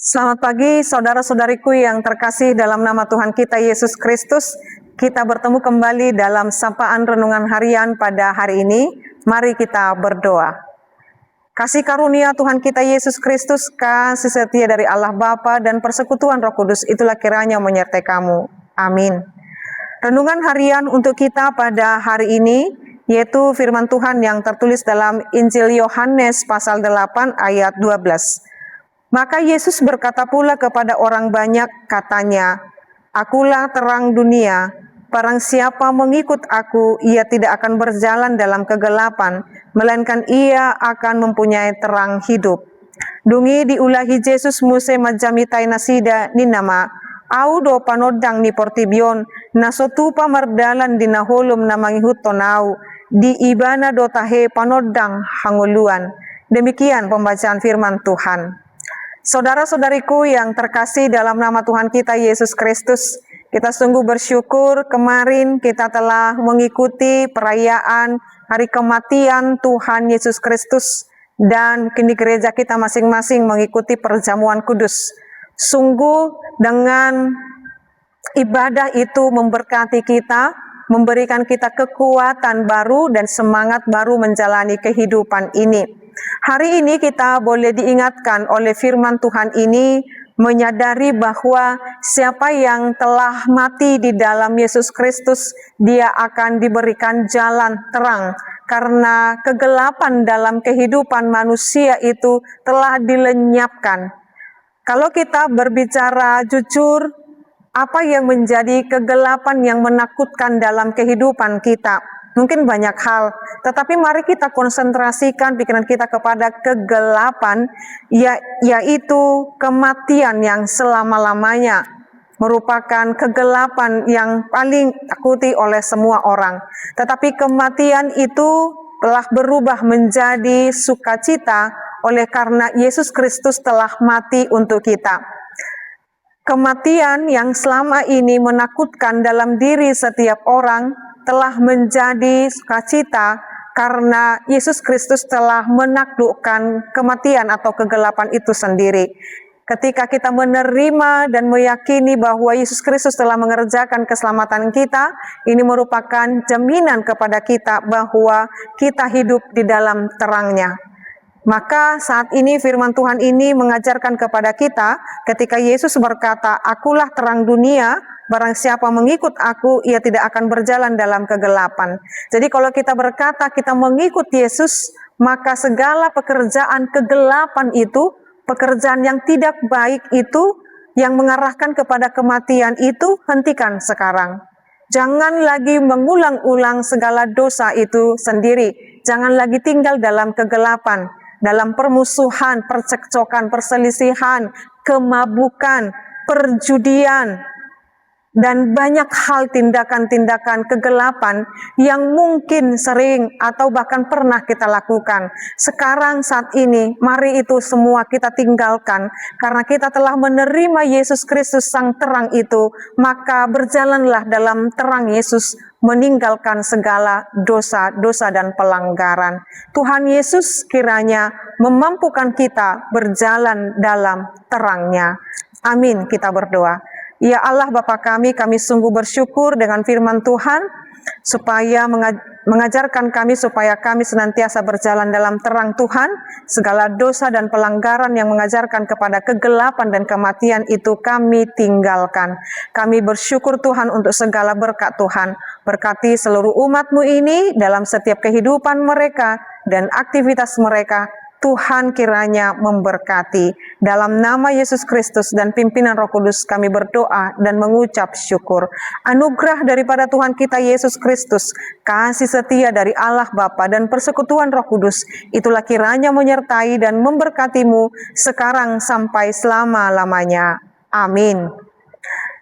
Selamat pagi saudara-saudariku yang terkasih dalam nama Tuhan kita Yesus Kristus. Kita bertemu kembali dalam sapaan renungan harian pada hari ini. Mari kita berdoa. Kasih karunia Tuhan kita Yesus Kristus, kasih setia dari Allah Bapa dan persekutuan Roh Kudus itulah kiranya menyertai kamu. Amin. Renungan harian untuk kita pada hari ini yaitu firman Tuhan yang tertulis dalam Injil Yohanes pasal 8 ayat 12. Maka Yesus berkata pula kepada orang banyak, katanya, "Akulah terang dunia, barang siapa mengikut aku, ia tidak akan berjalan dalam kegelapan, melainkan ia akan mempunyai terang hidup." Dungi diulahi Yesus muse majamitai nasida ni nama, au do panodang ni portibion, nasotupa mardalan di naholum namangihut tonau, di ibana do tahe panodang hanguluan. Demikian pembacaan firman Tuhan. Saudara-saudariku yang terkasih dalam nama Tuhan kita Yesus Kristus, kita sungguh bersyukur kemarin kita telah mengikuti perayaan hari kematian Tuhan Yesus Kristus dan kini gereja kita masing-masing mengikuti perjamuan kudus. Sungguh dengan ibadah itu memberkati kita, memberikan kita kekuatan baru dan semangat baru menjalani kehidupan ini. Hari ini kita boleh diingatkan oleh firman Tuhan ini menyadari bahwa siapa yang telah mati di dalam Yesus Kristus, dia akan diberikan jalan terang karena kegelapan dalam kehidupan manusia itu telah dilenyapkan. Kalau kita berbicara jujur, apa yang menjadi kegelapan yang menakutkan dalam kehidupan kita? Mungkin banyak hal, tetapi mari kita konsentrasikan pikiran kita kepada kegelapan, yaitu kematian yang selama-lamanya, merupakan kegelapan yang paling takuti oleh semua orang. Tetapi kematian itu telah berubah menjadi sukacita oleh karena Yesus Kristus telah mati untuk kita. Kematian yang selama ini menakutkan dalam diri setiap orang telah menjadi sukacita karena Yesus Kristus telah menaklukkan kematian atau kegelapan itu sendiri. Ketika kita menerima dan meyakini bahwa Yesus Kristus telah mengerjakan keselamatan kita, ini merupakan jaminan kepada kita bahwa kita hidup di dalam terang-Nya. Maka saat ini firman Tuhan ini mengajarkan kepada kita ketika Yesus berkata, "Akulah terang dunia, barang siapa mengikut aku, ia tidak akan berjalan dalam kegelapan." Jadi kalau kita berkata kita mengikut Yesus, maka segala pekerjaan kegelapan itu, pekerjaan yang tidak baik itu, yang mengarahkan kepada kematian itu, hentikan sekarang. Jangan lagi mengulang-ulang segala dosa itu sendiri. Jangan lagi tinggal dalam kegelapan, dalam permusuhan, percekcokan, perselisihan, kemabukan, perjudian, dan banyak hal tindakan-tindakan kegelapan yang mungkin sering atau bahkan pernah kita lakukan. Sekarang saat ini, mari itu semua kita tinggalkan. Karena kita telah menerima Yesus Kristus Sang Terang itu, maka berjalanlah dalam terang Yesus, meninggalkan segala dosa-dosa dan pelanggaran. Tuhan Yesus kiranya memampukan kita berjalan dalam terang-Nya. Amin, kita berdoa. Ya Allah Bapa kami sungguh bersyukur dengan firman Tuhan, supaya mengajarkan kami supaya kami senantiasa berjalan dalam terang Tuhan. Segala dosa dan pelanggaran yang mengajarkan kepada kegelapan dan kematian itu kami tinggalkan. Kami bersyukur Tuhan untuk segala berkat Tuhan. Berkati seluruh umat-Mu ini dalam setiap kehidupan mereka dan aktivitas mereka. Tuhan kiranya memberkati. Dalam nama Yesus Kristus dan pimpinan Roh Kudus kami berdoa dan mengucap syukur. Anugerah daripada Tuhan kita Yesus Kristus, kasih setia dari Allah Bapa dan persekutuan Roh Kudus, itulah kiranya menyertai dan memberkatimu sekarang sampai selama-lamanya. Amin.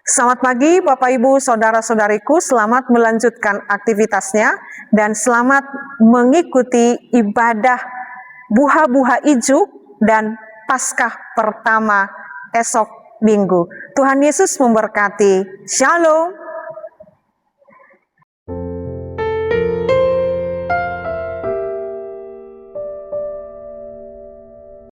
Selamat pagi Bapak Ibu Saudara-saudariku, selamat melanjutkan aktivitasnya dan selamat mengikuti ibadah Buha-buha Ijuk dan Paskah pertama esok Minggu. Tuhan Yesus memberkati. Shalom.